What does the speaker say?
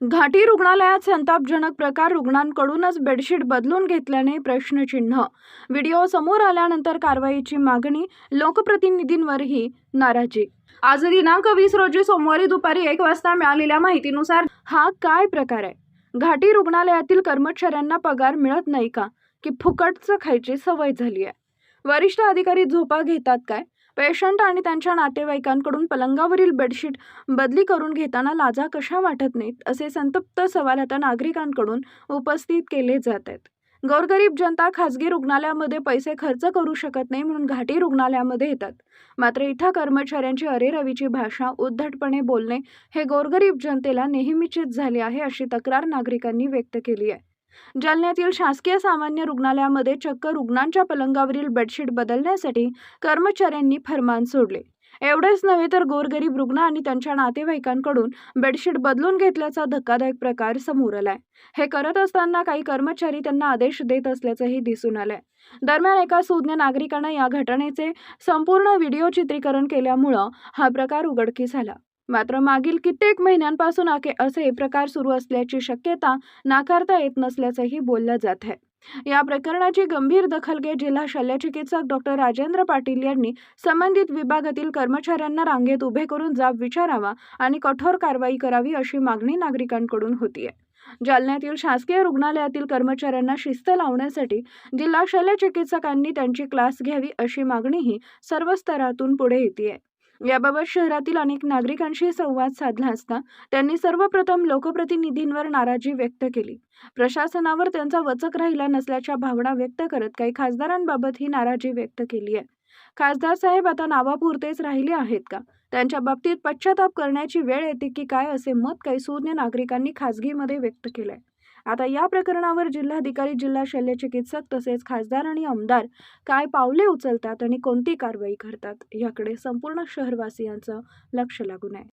घाटी रुग्णालयात संतापजनक प्रकार, रुग्णांकडूनच बेडशीट बदलून घेतल्याने प्रश्नचिन्ह। व्हिडिओ समोर आल्यानंतर कारवाईची मागणी, लोकप्रतिनिधींवरही नाराजी। आज दिनांक 20 रोजी सोमवारी दुपारी 1 वाजता मिळालेल्या माहितीनुसार हा काय प्रकार आहे? घाटी रुग्णालयातील कर्मचाऱ्यांना पगार मिळत नाही का, की फुकटचं खायची सवय झाली आहे? वरिष्ठ अधिकारी झोपा घेतात काय? पेशंट आणि त्यांच्या नातेवाईकांकडून पलंगावरील बेडशीट बदली करून घेताना लाजा कशा वाटत नाहीत, असे संतप्त सवाल आता नागरिकांकडून उपस्थित केले जात आहेत। गोरगरीब जनता खासगी रुग्णालयामध्ये पैसे खर्च करू शकत नाही म्हणून घाटी रुग्णालयामध्ये येतात, मात्र इथं कर्मचाऱ्यांची अरेरवीची भाषा, उद्धटपणे बोलणे हे गोरगरीब जनतेला नेहमीचेच झाले आहे, अशी तक्रार नागरिकांनी व्यक्त केली आहे। जालन्यातील शासकीय सामान्य रुग्णालयामध्ये चक्क रुग्णांच्या पलंगावरील बेडशीट बदलण्यासाठी कर्मचाऱ्यांनी फरमान सोडले। एवढेच नव्हे तर गोरगरीब रुग्ण आणि त्यांच्या नातेवाईकांकडून बेडशीट बदलून घेतल्याचा धक्कादायक प्रकार समोर आलाय। हे करत असताना काही कर्मचारी त्यांना आदेश देत असल्याचंही दिसून आलंय। दरम्यान एका सुज्ञ नागरिकानं या घटनेचे संपूर्ण व्हिडिओ चित्रीकरण केल्यामुळं हा प्रकार उघडकीस आला। मात्र मागील कित्येक महिन्यांपासून असे प्रकार सुरू असल्याची शक्यता नाकारता येत नसल्याचंही बोललं जात आहे। या प्रकरणाची गंभीर दखल घेत जिल्हा शल्यचिकित्सक डॉक्टर राजेंद्र पाटील यांनी संबंधित विभागातील कर्मचाऱ्यांना रांगेत उभे करून जाब विचारावा आणि कठोर कारवाई करावी, अशी मागणी नागरिकांकडून होतीये। जालन्यातील शासकीय रुग्णालयातील कर्मचाऱ्यांना शिस्त लावण्यासाठी जिल्हा शल्यचिकित्सकांनी त्यांची क्लास घ्यावी, अशी मागणीही सर्व स्तरातून पुढे येतेय। याबाबत शहरातील अनेक नागरिकांशी संवाद साधला असता त्यांनी सर्वप्रथम लोकप्रतिनिधींवर नाराजी व्यक्त केली। प्रशासनावर त्यांचा वचक राहिला नसल्याच्या भावना व्यक्त करत काही खासदारांबाबत ही नाराजी व्यक्त केली आहे। खासदार साहेब आता नावापुरतेच राहिले आहेत का? त्यांच्या बाबतीत पश्चाताप करण्याची वेळ येते की काय, असे मत काही सुज्ञ नागरिकांनी खासगीमध्ये व्यक्त केलंय। आता या प्रकरणावर जिल्हाधिकारी, जिल्हा शल्यचिकित्सक तसेच खासदार आणि आमदार काय पावले उचलतात आणि कोणती कारवाई करतात, याकडे संपूर्ण शहरवासियांचं लक्ष लागून आहे।